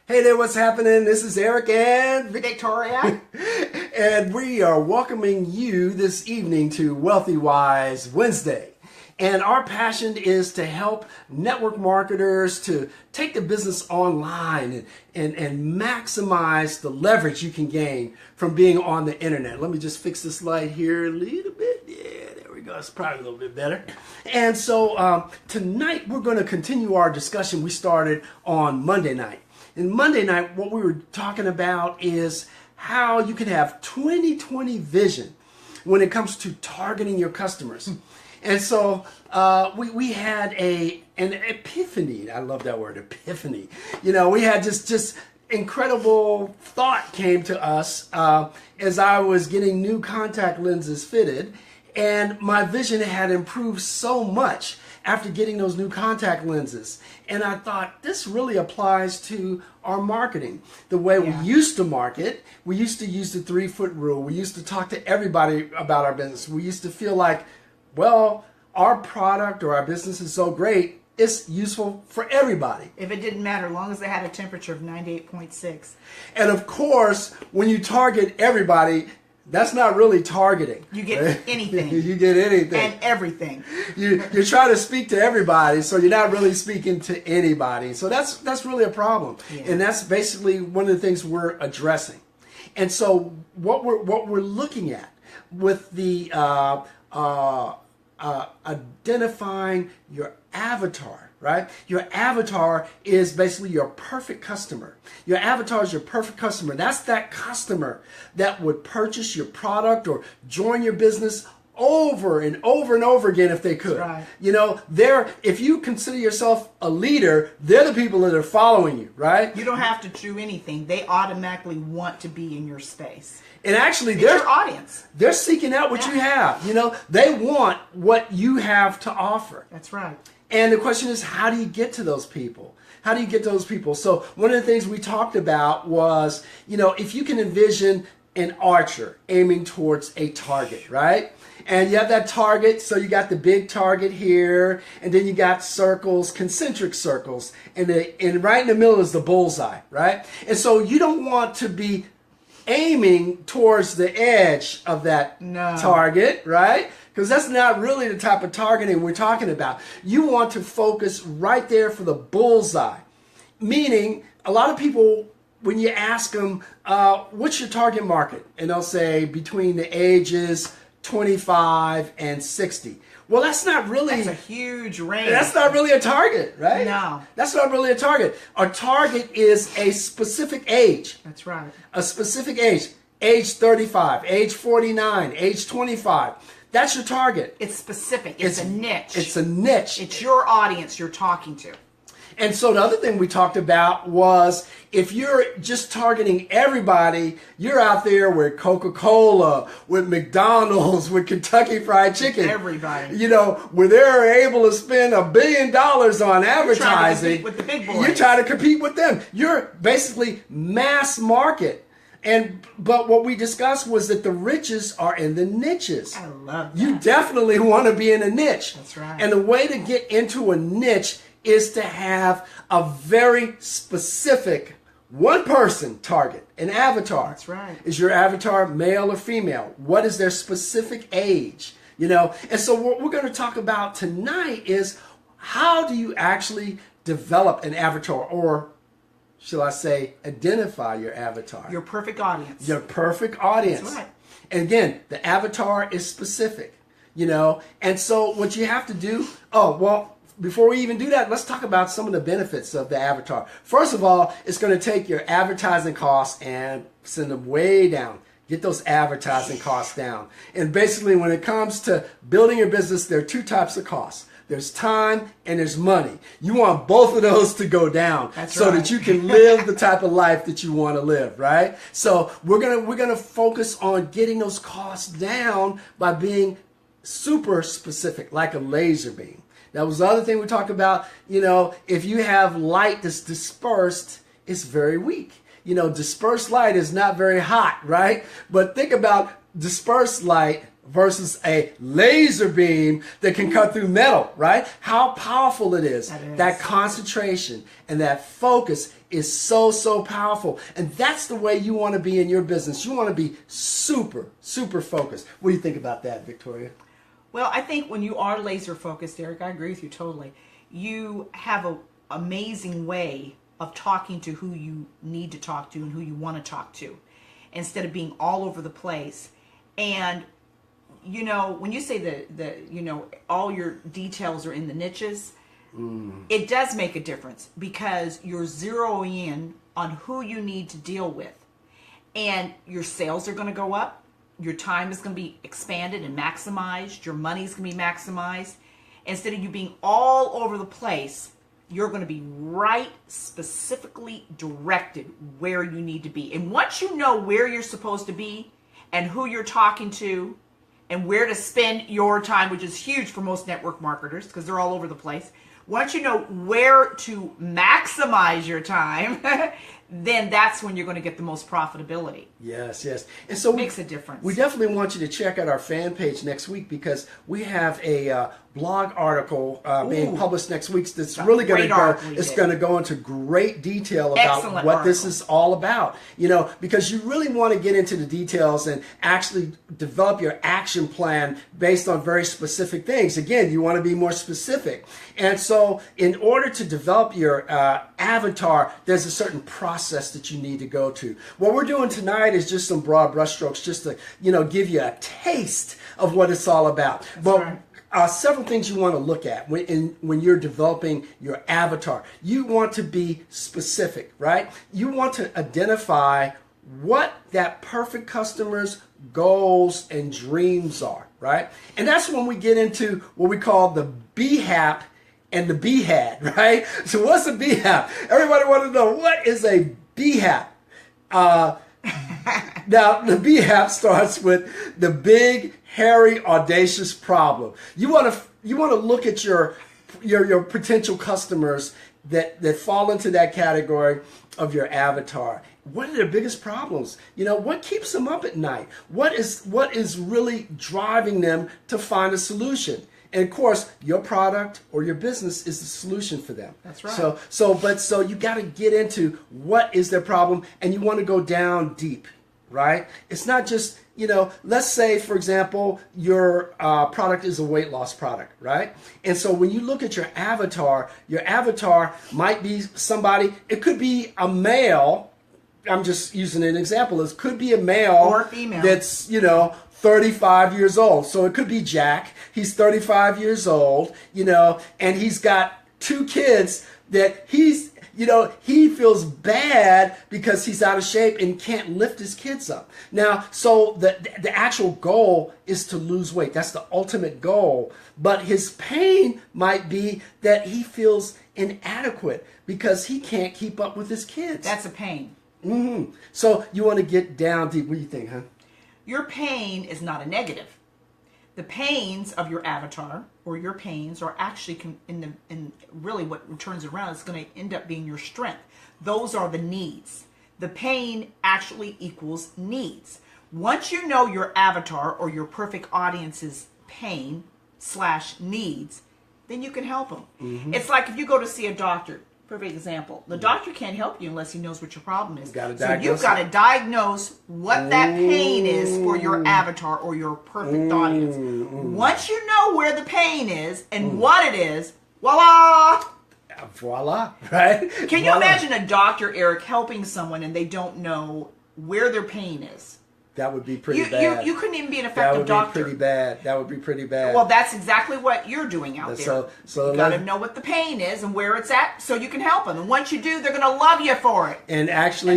Hey there, what's happening? This is Eric and Victoria. and we are welcoming you this evening to Wealthy Wise Wednesday. And our passion is to help network marketers to take the business online and maximize the leverage you can gain from being on the internet. Let me just fix this light here a little bit. Yeah, there we go. It's probably a little bit better. And so tonight we're going to continue our discussion we started on Monday night. And Monday night, what we were talking about is how you can have 20/20 vision when it comes to targeting your customers. And so we had an epiphany. I love that word, epiphany. You know, we had just incredible thought came to us as I was getting new contact lenses fitted, and my vision had improved so much after getting those new contact lenses. And I thought this really applies to our marketing. The way we used to market, we used to use the 3-foot rule. We used to talk to everybody about our business. We used to feel like, well, our product or our business is so great, it's useful for everybody. If it didn't matter, as long as they had a temperature of 98.6. And of course, when you target everybody, that's not really targeting. You get anything. You get anything. And everything. You're trying to speak to everybody, so you're not really speaking to anybody. So that's really a problem. Yeah. And that's basically one of the things we're addressing. And so what we're looking at with the identifying your avatar, right? Your avatar is basically your perfect customer. Your avatar is your perfect customer. That's that customer that would purchase your product or join your business over and over and over again if they could. Right. You know, if you consider yourself a leader, they're the people that are following you, right? You don't have to do anything. They automatically want to be in your space. And actually, it's your audience. They're seeking out what you have. You know, they want what you have to offer. That's right. And the question is, how do you get to those people? How do you get to those people? So one of the things we talked about was, you know, if you can envision an archer aiming towards a target, right? And you have that target, so you got the big target here, and then you got circles, concentric circles, and right in the middle is the bullseye, right? And so you don't want to be aiming towards the edge of that target, right? Because that's not really the type of targeting we're talking about. You want to focus right there for the bullseye. Meaning, a lot of people, when you ask them, what's your target market? And they'll say between the ages 25 and 60. Well, that's not really... That's a huge range. That's not really a target, right? No. That's not really a target. A target is a specific age. That's right. A specific age. Age 35, age 49, age 25. That's your target. It's specific. It's a niche. It's a niche. It's your audience you're talking to. And so the other thing we talked about was if you're just targeting everybody, you're out there with Coca-Cola, with McDonald's, with Kentucky Fried Chicken. Everybody. You know, where they're able to spend $1 billion on advertising. You're trying to compete with the big boys. You're trying to compete with them. You're basically mass market. But what we discussed was that the riches are in the niches. I love that. You definitely want to be in a niche. That's right. And the way to get into a niche is to have a very specific one-person target, an avatar. That's right. Is your avatar male or female? What is their specific age? You know, and so what we're going to talk about tonight is how do you actually develop an avatar, or shall I say, identify your avatar? Your perfect audience. Your perfect audience. That's right. And again, the avatar is specific, you know, and so what you have to do, before we even do that, let's talk about some of the benefits of the avatar. First of all, it's going to take your advertising costs and send them way down. Get those advertising costs down. And basically, when it comes to building your business, there are two types of costs. There's time and there's money. You want both of those to go down that you can live the type of life that you want to live, right? So we're gonna focus on getting those costs down by being super specific, like a laser beam. That was the other thing we talked about. You know, if you have light that's dispersed, it's very weak. You know, dispersed light is not very hot, right? But think about dispersed light versus a laser beam that can cut through metal, right? How powerful it is. That concentration and that focus is so powerful. And that's the way you want to be in your business. You want to be super focused. What do you think about that, Victoria? Well, I think when you are laser focused, Eric, I agree with you totally. You have an amazing way of talking to who you need to talk to and who you want to talk to, instead of being all over the place. And you know, when you say the all your details are in the niches, it does make a difference, because you're zeroing in on who you need to deal with, and your sales are going to go up. Your time is going to be expanded and maximized. Your money is going to be maximized. Instead of you being all over the place, you're going to be right, specifically directed where you need to be. And once you know where you're supposed to be and who you're talking to and where to spend your time, which is huge for most network marketers because they're all over the place. Once you know where to maximize your time, then that's when you're going to get the most profitability. Yes. And so it makes a difference. We definitely want you to check out our fan page next week, because we have a blog article being published next week that's really going to go into great detail about what this is all about. You know, because you really want to get into the details and actually develop your action plan based on very specific things. Again, you want to be more specific. And so in order to develop your avatar, there's a certain process that you need to go to. What we're doing tonight is just some broad brushstrokes, just to, give you a taste of what it's all about. Several things you want to look at when you're developing your avatar. You want to be specific, right? You want to identify what that perfect customer's goals and dreams are, right? And that's when we get into what we call the BHAP and the BHAD, right? So what's a BHAP? Everybody want to know, what is a BHAP? Now, the BHAP starts with the big, hairy, audacious problem. You want to look at your potential customers that fall into that category of your avatar. What are their biggest problems? What keeps them up at night? What is really driving them to find a solution? And of course, your product or your business is the solution for them. That's right. So you got to get into what is their problem, and you want to go down deep, right? It's not just, let's say, for example, your product is a weight loss product, right? And so when you look at your avatar might be somebody, it could be a male. I'm just using an example. It could be a male or a female that's, 35 years old. So it could be Jack. He's 35 years old, and he's got 2 kids that he feels bad because he's out of shape and can't lift his kids up. Now, so the actual goal is to lose weight. That's the ultimate goal. But his pain might be that he feels inadequate because he can't keep up with his kids. That's a pain. Mm-hmm. So you want to get down deep. What do you think, huh? Your pain is not a negative. The pains of your avatar or your pains are actually in really what turns it around is going to end up being your strength. Those are the needs. The pain actually equals needs. Once you know your avatar or your perfect audience's pain / needs, then you can help them. Mm-hmm. It's like if you go to see a doctor. Perfect example. The doctor can't help you unless he knows what your problem is. So you've got to diagnose what that pain is for your avatar or your perfect audience. Once you know where the pain is and what it is, voila! Voila, right? Can you imagine a doctor, Eric, helping someone and they don't know where their pain is? That would be pretty bad. You couldn't even be an effective doctor. That would be pretty bad. Well, that's exactly what you're doing out there. So you got to know what the pain is and where it's at so you can help them. And once you do, they're going to love you for it. And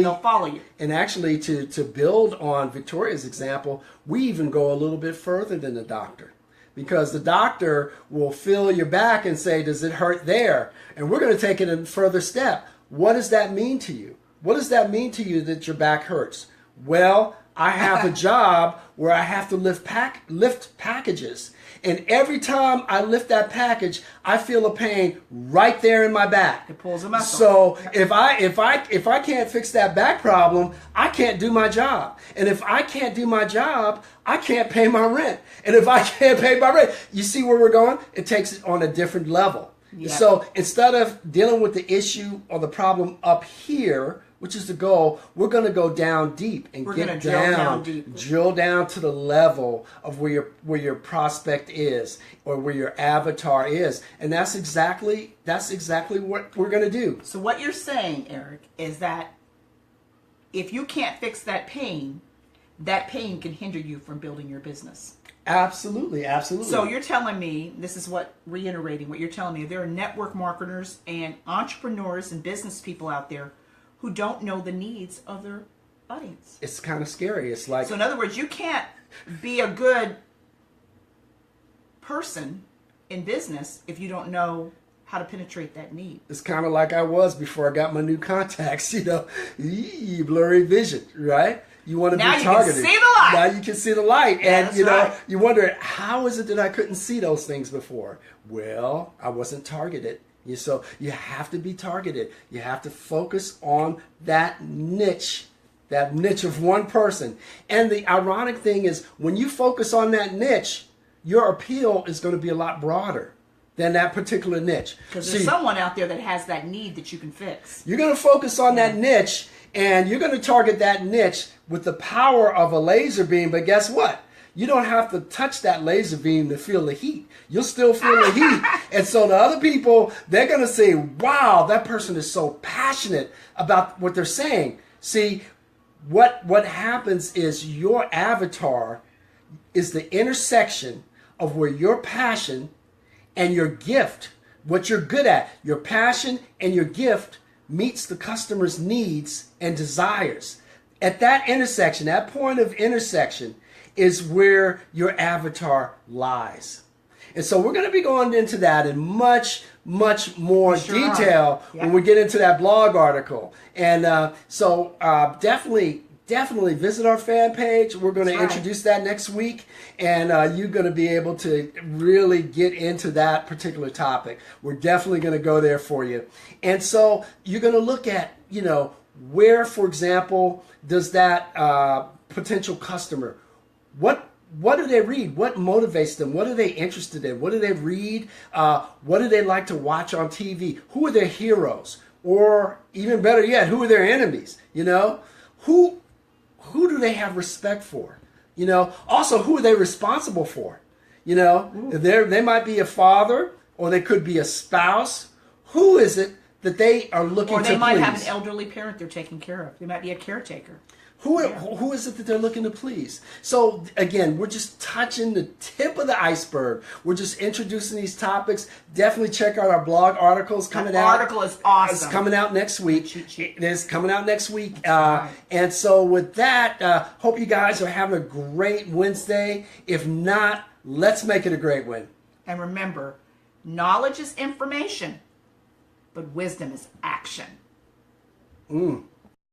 they'll follow you. And actually, to build on Victoria's example, we even go a little bit further than the doctor. Because the doctor will feel your back and say, does it hurt there? And we're going to take it a further step. What does that mean to you? What does that mean to you that your back hurts? Well, I have a job where I have to lift packages. And every time I lift that package, I feel a pain right there in my back. It pulls a muscle. So if I can't fix that back problem, I can't do my job. And if I can't do my job, I can't pay my rent. And if I can't pay my rent, you see where we're going? It takes it on a different level. Yeah. So instead of dealing with the issue or the problem up here, which is the goal, we're going to go down deep and drill down to the level of where your prospect is or where your avatar is, and that's exactly what we're going to do. So what you're saying, Eric, is that if you can't fix that pain can hinder you from building your business. Absolutely, absolutely. So you're telling me, reiterating what you're telling me, there are network marketers and entrepreneurs and business people out there who don't know the needs of their audience. It's kind of scary. It's like, so in other words, you can't be a good person in business if you don't know how to penetrate that need. It's kind of like I was before I got my new contacts, blurry vision, right? You want to be targeted. Now you can see the light. Now you can see the light. And, that's right. You wonder, how is it that I couldn't see those things before? Well, I wasn't targeted. So you have to be targeted. You have to focus on that niche of one person. And the ironic thing is, when you focus on that niche, your appeal is going to be a lot broader than that particular niche. Because there's someone out there that has that need that you can fix. You're going to focus on that niche, and you're going to target that niche with the power of a laser beam. But guess what? You don't have to touch that laser beam to feel the heat. You'll still feel the heat. And so the other people, they're going to say, wow, that person is so passionate about what they're saying. See, what happens is your avatar is the intersection of where your passion and your gift, what you're good at, your passion and your gift meets the customer's needs and desires. At that intersection, that point of intersection, is where your avatar lies. And so we're going to be going into that in much, much more detail when we get into that blog article. And so definitely visit our fan page. We're going to introduce that next week. And you're going to be able to really get into that particular topic. We're definitely going to go there for you. And so you're going to look at, where, for example, does that potential customer, what do they read? What motivates them? What are they interested in? What do they read? What do they like to watch on TV? Who are their heroes? Or even better yet, who are their enemies? Who do they have respect for? Also, who are they responsible for? They might be a father, or they could be a spouse. Who is it that they are looking to please? Or they might have an elderly parent they're taking care of. They might be a caretaker. Who is it that they're looking to please? So again, we're just touching the tip of the iceberg. We're just introducing these topics. Definitely check out our blog articles coming out. The article is awesome. It's coming out next week. It's coming out next week. Right. And so with that, hope you guys are having a great Wednesday. If not, let's make it a great one. And remember, knowledge is information, but wisdom is action.